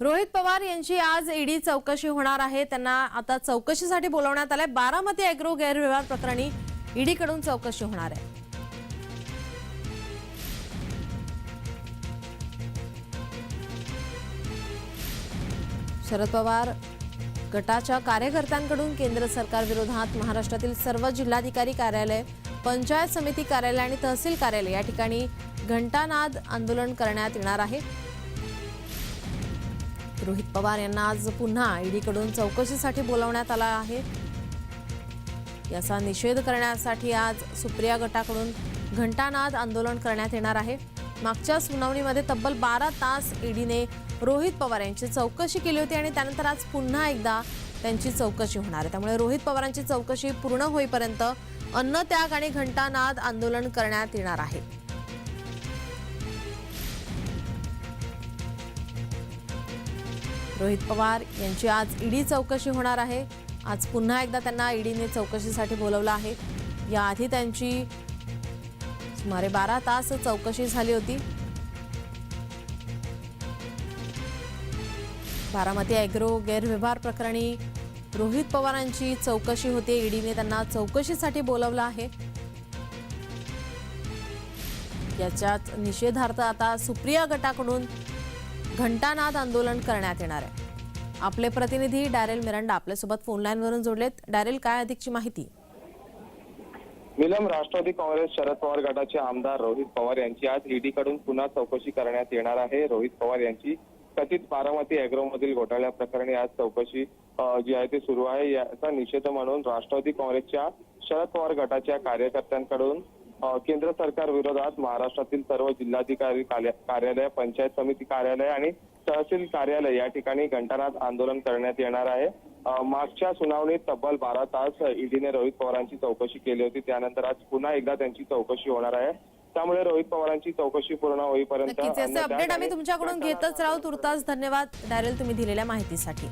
रोहित पवार यांची आज ईडी चौकशी होणार आहे। त्यांना आता चौकशीसाठी बोलवण्यात आले। बारामती एग्रो गैरव्यवहार प्रकरणी ईडी कडून चौकशी होणार आहे। शरद पवार गटाच्या कार्यकर्त्यांकडून केंद्र सरकार विरोधात महाराष्ट्रातील सर्व जिल्हाधिकारी कार्यालय, पंचायत समिती कार्यालय आणि तहसील कार्यालय या ठिकाणी घंटानाद आंदोलन करण्यात येणार आहे। रोहित पवार यांना आज पुन्हा ईडी कडून चौकशीसाठी बोलवण्यात आला आहे। याचा निषेध करण्यासाठी आज सुप्रिया गटाकडून घंटानाद आंदोलन करण्यात येणार आहे। मागच्या सुनावणीमध्ये तब्बल 12 तास ईडीने रोहित पवार यांची चौकशी केली होती आणि त्यानंतर आज पुन्हा एकदा त्यांची चौकशी होणार आहे। त्यामुळे रोहित पवारांची चौकशी पूर्ण होईपर्यंत अन्नत्याग आणि घंटानाद आंदोलन करण्यात येणार आहे। रोहित पवार यांची आज ईडी चौकशी होणार आहे। आज पुन्हा एकदा त्यांना ईडीने चौकशीसाठी बोलवलं आहे। याआधी त्यांची सुमारे 12 तास चौकशी झाली होती। बारामती एग्रो गैरव्यवहार प्रकरणी रोहित पवारांची चौकशी होते। ईडीने त्यांना चौकशीसाठी बोलवलं आहे। याच्याच निषेधार्थ आता सुप्रिया गटाकडून घंटानाद आंदोलन करण्यात येणार आहे। आपले प्रतिनिधी डॅरेल मिरांडा आपल्यासोबत फोन लाईन वरून जोडलेत। डॅरेल, काय अधिकची माहिती? नीलम, राष्ट्रवादी काँग्रेस शरद पवार गटाचे आमदार रोहित पवार यांची आज ईडी कडून पुन्हा चौकशी करण्यात येणार आहे। रोहित पवार यांची कथित बारामती एग्रो मधील घोटाळ्या प्रकरणी आज चौकशी जी आहे ती सुरू आहे। याचा निषेध म्हणून राष्ट्रवादी काँग्रेसच्या शरद पवार गटाच्या कार्यकर्त्यांकडून केंद्र सरकार विरोधात महाराष्ट्रातील सर्व जिल्हाधिकारी कार्यालय, पंचायत समिती कार्यालय आणि तहसील कार्यालय या ठिकाणी घंटानाद आंदोलन करण्यात येणार आहे। मागच्या सुनावणीत तब्बल 12 तास ईडीने रोहित पवारांची चौकशी केली होती। त्यानंतर आज पुन्हा एकदा त्यांची चौकशी होणार आहे। त्यामुळे रोहित पवारांची चौकशी पूर्ण होईपर्यंत अपडेट आम्ही तुमच्याकडून घेतच राहू। तुर्तास धन्यवाद डॅरेल, तुम्ही दिलेल्या माहितीसाठी।